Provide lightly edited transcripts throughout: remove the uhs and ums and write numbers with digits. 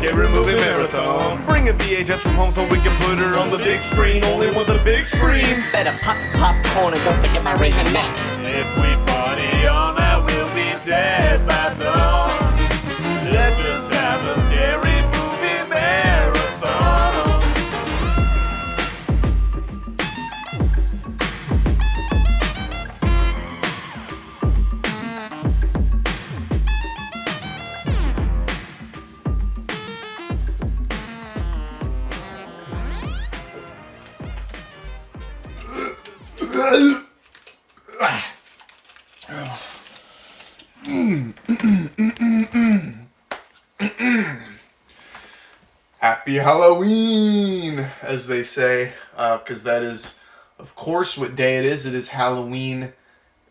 scary movie marathon. Bring a VHS from home so we can put her on the big screen, only with the big screens. Better pop some popcorn and don't forget my Raisinets. If we party all night, we'll be dead by dawn. Let's just have a scary movie marathon. Happy Halloween, as they say, because that is, of course, what day it is. It is Halloween,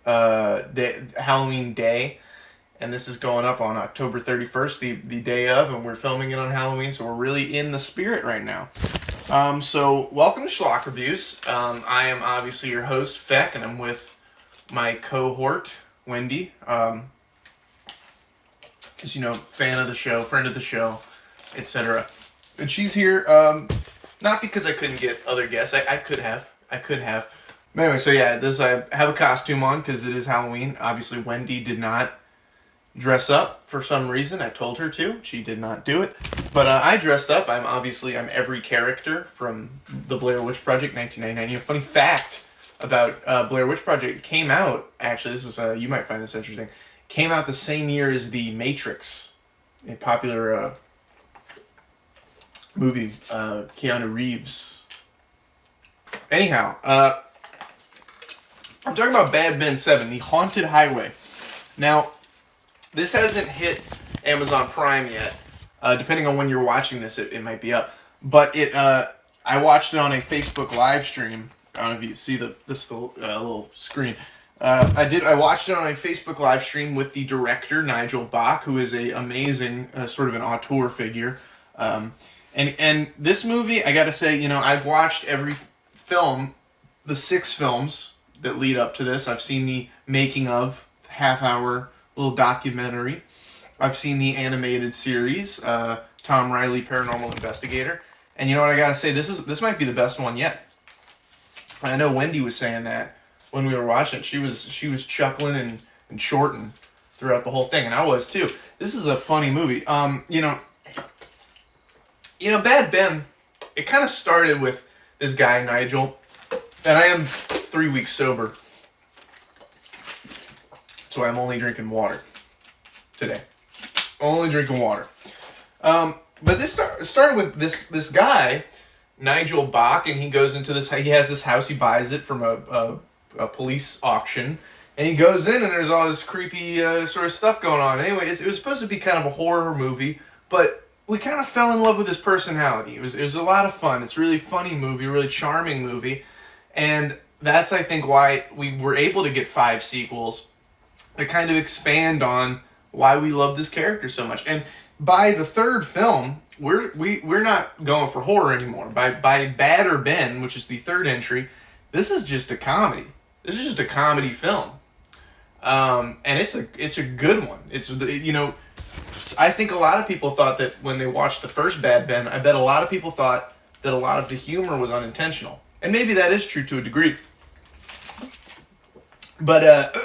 Halloween Day, and this is going up on October 31st, the day of, and we're filming it on Halloween, so we're really in the spirit right now. So welcome to Schlock Reviews. I am obviously your host, Feck, and I'm with my cohort, Wendy. As you know, fan of the show, friend of the show, etc. And she's here, not because I couldn't get other guests. I could have. But anyway, so yeah, I have a costume on because it is Halloween. Obviously, Wendy did not dress up for some reason. I told her to. She did not do it. But I dressed up. I'm every character from the Blair Witch Project, 1999. You know, funny fact about Blair Witch Project, it came out, actually, this is, you might find this interesting, came out the same year as The Matrix, a popular movie, Keanu Reeves. Anyhow, I'm talking about Bad Ben 7, The Haunted Highway. Now, this hasn't hit Amazon Prime yet. Depending on when you're watching this, it might be up. But I watched it on a Facebook live stream. I don't know if you can see this little screen. I watched it on a Facebook live stream with the director, Nigel, who is a amazing sort of an auteur figure. And this movie, I gotta say, you know, I've watched every film, the 6 films that lead up to this. I've seen the making of, half-hour little documentary. I've seen the animated series, Tom Riley, Paranormal Investigator. And you know what I gotta say, this might be the best one yet. I know Wendy was saying that when we were watching it. She was chuckling and shorting throughout the whole thing, and I was too. This is a funny movie. You know, Bad Ben, it kind of started with this guy, Nigel, and I am 3 weeks sober, so I'm only drinking water today. Only drinking water. But this started with this guy, Nigel, and he goes into this. He has this house. He buys it from a police auction, and he goes in, and there's all this creepy sort of stuff going on. Anyway, it was supposed to be kind of a horror movie, but we kind of fell in love with his personality. It was a lot of fun. It's a really funny movie, a really charming movie, and that's, I think, why we were able to get 5 sequels that kind of expand on why we love this character so much. And by the 3rd film, we're not going for horror anymore. By Bad Ben, which is the 3rd entry, this is just a comedy. This is just a comedy film, and it's a good one. I think a lot of people thought that when they watched the first Bad Ben, I bet a lot of people thought that a lot of the humor was unintentional, and maybe that is true to a degree. But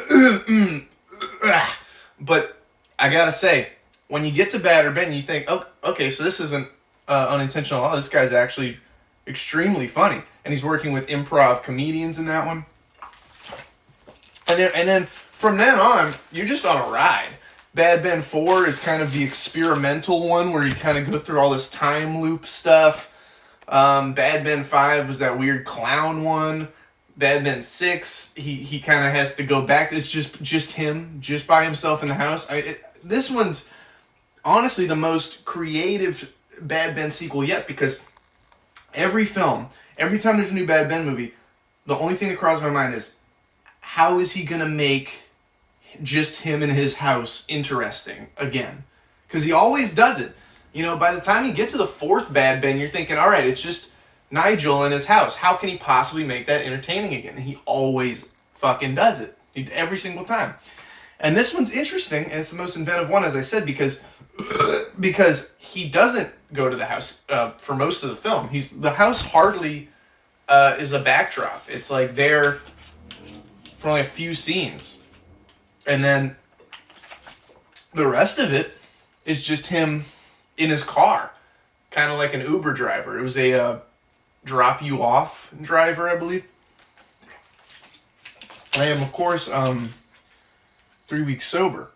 but I gotta say, when you get to Bad Ben, you think, oh, okay, so this isn't unintentional at all. This guy's actually extremely funny, and he's working with improv comedians in that one. And then from then on, you're just on a ride. Bad Ben 4 is kind of the experimental one where you kind of go through all this time loop stuff. Bad Ben 5 was that weird clown one. Bad Ben 6, he kind of has to go back. It's just him, just by himself in the house. This one's honestly the most creative Bad Ben sequel yet, because every time there's a new Bad Ben movie, the only thing that crosses my mind is, how is he going to make just him in his house interesting again? Because he always does it. You know, by the time you get to the 4th Bad Ben, you're thinking, all right, it's just Nigel in his house. How can he possibly make that entertaining again? And he always fucking does it. Every single time. And this one's interesting, and it's the most inventive one, as I said, because he doesn't go to the house for most of the film. The house hardly is a backdrop. It's like there for only a few scenes, and then the rest of it is just him in his car, kind of like an Uber driver. It was a drop you off driver, I believe. I am, of course, 3 weeks sober.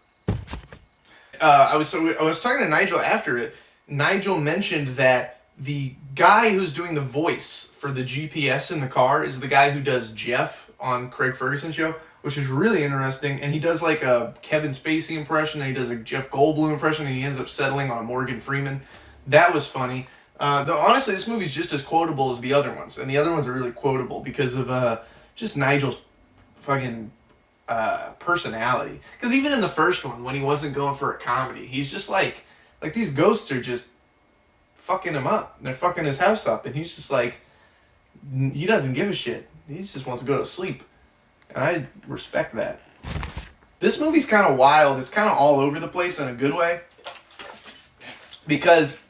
I was talking to Nigel after it. Nigel mentioned that the guy who's doing the voice for the GPS in the car is the guy who does Jeff on Craig Ferguson's show, which is really interesting. And he does like a Kevin Spacey impression, and he does a Jeff Goldblum impression, and he ends up settling on Morgan Freeman. That was funny. Though honestly, this movie's just as quotable as the other ones, and the other ones are really quotable because of just Nigel's fucking personality. Because even in the first one, when he wasn't going for a comedy, he's just like these ghosts are just fucking him up. They're fucking his house up, and he's just like, he doesn't give a shit. He just wants to go to sleep, and I respect that. This movie's kind of wild. It's kind of all over the place in a good way, because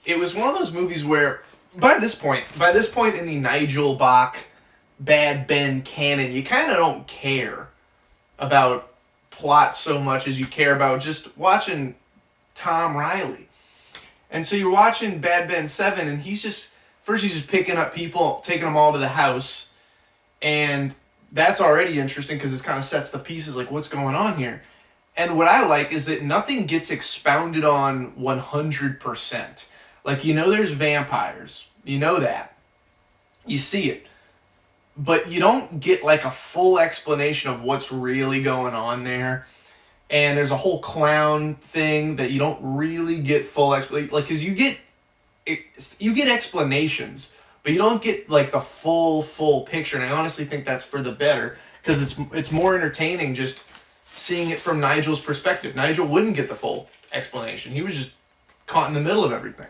it was one of those movies where by this point in the Nigel Bach Bad Ben canon, you kind of don't care about plot so much as you care about just watching Tom Riley. And so you're watching Bad Ben 7, and he's just picking up people, taking them all to the house, and that's already interesting because it kind of sets the pieces, like what's going on here. And what I like is that nothing gets expounded on 100%. Like, there's vampires. You know that. You see it. But you don't get like a full explanation of what's really going on there. And there's a whole clown thing that you don't really get full explanation. Like, because you get explanations, but you don't get like the full picture. And I honestly think that's for the better, because it's more entertaining just seeing it from Nigel's perspective. Nigel wouldn't get the full explanation. He was just caught in the middle of everything.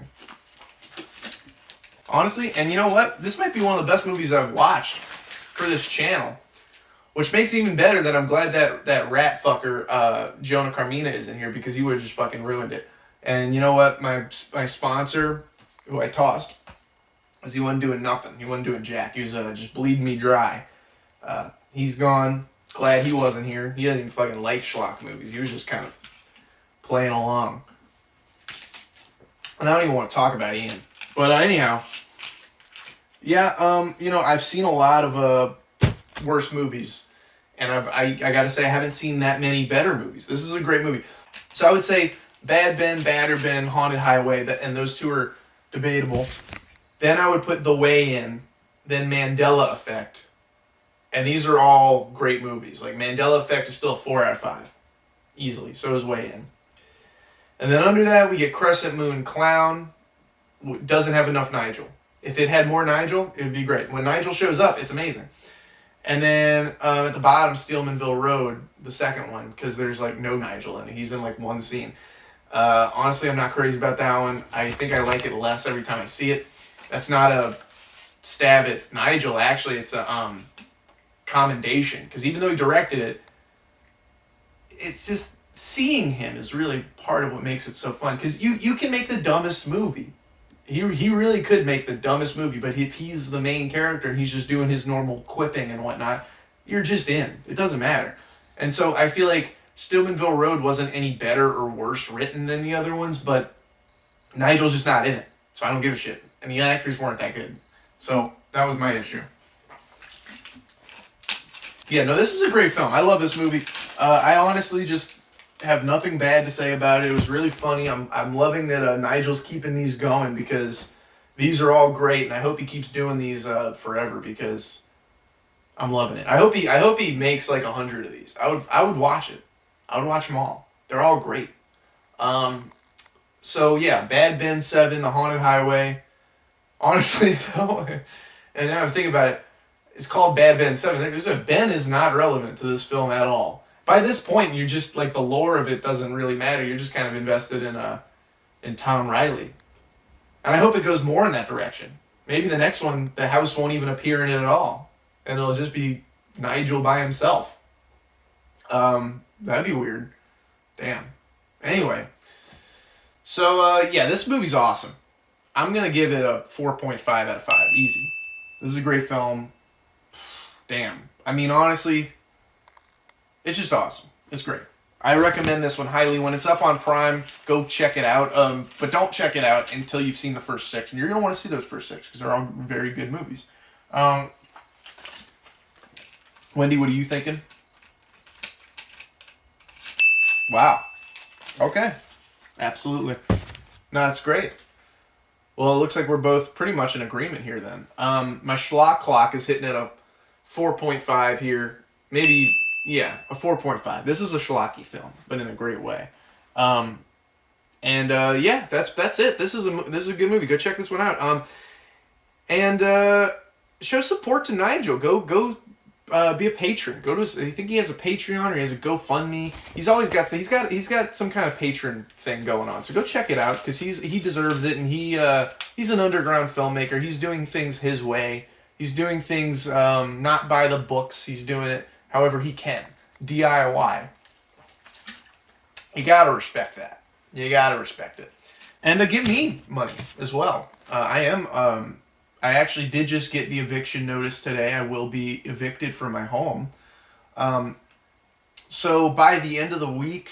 Honestly, and you know what? This might be one of the best movies I've watched for this channel, which makes it even better that I'm glad that rat fucker, Jonah Carmina, is in here, because he would have just fucking ruined it. And you know what? My sponsor, who I tossed, because he wasn't doing nothing. He wasn't doing jack. He was just bleeding me dry. He's gone. Glad he wasn't here. He doesn't even fucking like Schlock movies. He was just kind of playing along. And I don't even want to talk about Ian. But anyhow, yeah, I've seen a lot of worse movies, and I gotta say I haven't seen that many better movies. This is a great movie. So I would say Bad Ben, Badder Ben, Haunted Highway, and those two are debatable. Then I would put The Way In, then Mandela Effect, and these are all great movies. Like Mandela Effect is still a 4 out of 5, easily. So is Way In. And then under that we get Crescent Moon Clown. Doesn't have enough Nigel. If it had more Nigel, it would be great. When Nigel shows up, it's amazing. And then at the bottom, Steelmanville Road, the second one, because there's like no Nigel in it. He's in like one scene. Honestly, I'm not crazy about that one. I think I like it less every time I see it. That's not a stab at Nigel. Actually, it's a commendation, because even though he directed it, it's just seeing him is really part of what makes it so fun. Because you can make the dumbest movie. He really could make the dumbest movie, but if he's the main character and he's just doing his normal quipping and whatnot, you're just in. It doesn't matter. And so I feel like Stillmanville Road wasn't any better or worse written than the other ones, but Nigel's just not in it. So I don't give a shit. And the actors weren't that good. So that was my issue. Yeah, no, this is a great film. I love this movie. I honestly just have nothing bad to say about it. It was really funny. I'm loving that Nigel's keeping these going, because these are all great, and I hope he keeps doing these forever, because I'm loving it. I hope he makes like 100 of these. I would watch it. I would watch them all. They're all great. So yeah, Bad Ben 7, The Haunted Highway. Honestly though, and now I'm thinking about it, it's called Bad Ben 7. Ben is not relevant to this film at all. By this point, you're just like, the lore of it doesn't really matter. You're just kind of invested in Tom Riley. And I hope it goes more in that direction. Maybe the next one, the house won't even appear in it at all, and it'll just be Nigel by himself. That'd be weird. Damn. Anyway, So, yeah, this movie's awesome. I'm going to give it a 4.5 out of 5. Easy. This is a great film. Damn. I mean, honestly, it's just awesome. It's great. I recommend this one highly. When it's up on Prime, go check it out. But don't check it out until you've seen the first 6. And you're going to want to see those first 6 because they're all very good movies. Wendy, what are you thinking? Wow. Okay. Absolutely. No, that's great. Well, it looks like we're both pretty much in agreement here then. My Schlock clock is hitting at a 4.5 here. Maybe, yeah, a 4.5. This is a Schlocky film, but in a great way. Yeah, that's it. This is a good movie. Go check this one out. Show support to Nigel. Go be a patron. Go to I think he has a Patreon or he has a GoFundMe. He's got some kind of patron thing going on. So go check it out because he deserves it, and he's an underground filmmaker. He's doing things his way. He's doing things not by the books. He's doing it however he can. DIY. You gotta respect that. You gotta respect it. And to give me money as well. I actually did just get the eviction notice today. I will be evicted from my home. So by the end of the week,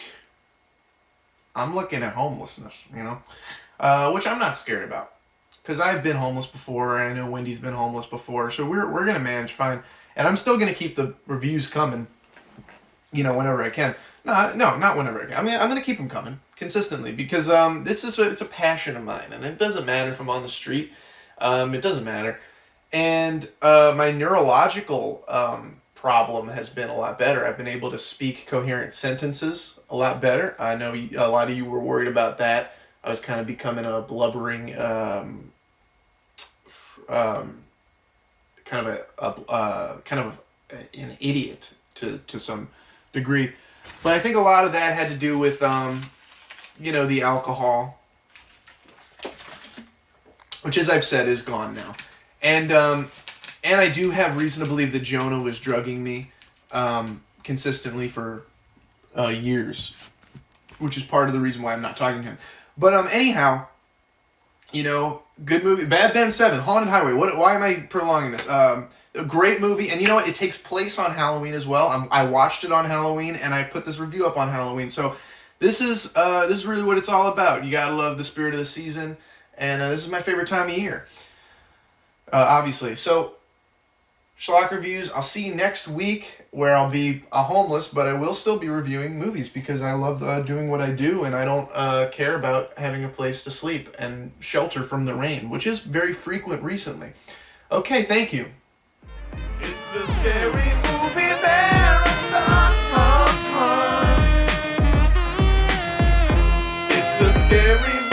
I'm looking at homelessness, which I'm not scared about. Because I've been homeless before, and I know Wendy's been homeless before, so we're going to manage fine. And I'm still going to keep the reviews coming, whenever I can. No, not whenever I can. I mean, I'm going to keep them coming consistently because it's a passion of mine, and it doesn't matter if I'm on the street. It doesn't matter. And my neurological problem has been a lot better. I've been able to speak coherent sentences a lot better. I know a lot of you were worried about that. I was kind of becoming a blubbering, kind of an idiot to some degree. But I think a lot of that had to do with, the alcohol, which, as I've said, is gone now. And I do have reason to believe that Jonah was drugging me consistently for years, which is part of the reason why I'm not talking to him. But anyhow, good movie. Bad Ben 7, Haunted Highway. Why am I prolonging this? A great movie, and you know what? It takes place on Halloween as well. I watched it on Halloween, and I put this review up on Halloween. So this is really what it's all about. You gotta love the spirit of the season, and this is my favorite time of year. Obviously. So, Schlock Reviews, I'll see you next week where I'll be homeless, but I will still be reviewing movies because I love doing what I do, and I don't care about having a place to sleep and shelter from the rain, which is very frequent recently. Okay, thank you. It's a scary movie marathon. It's a scary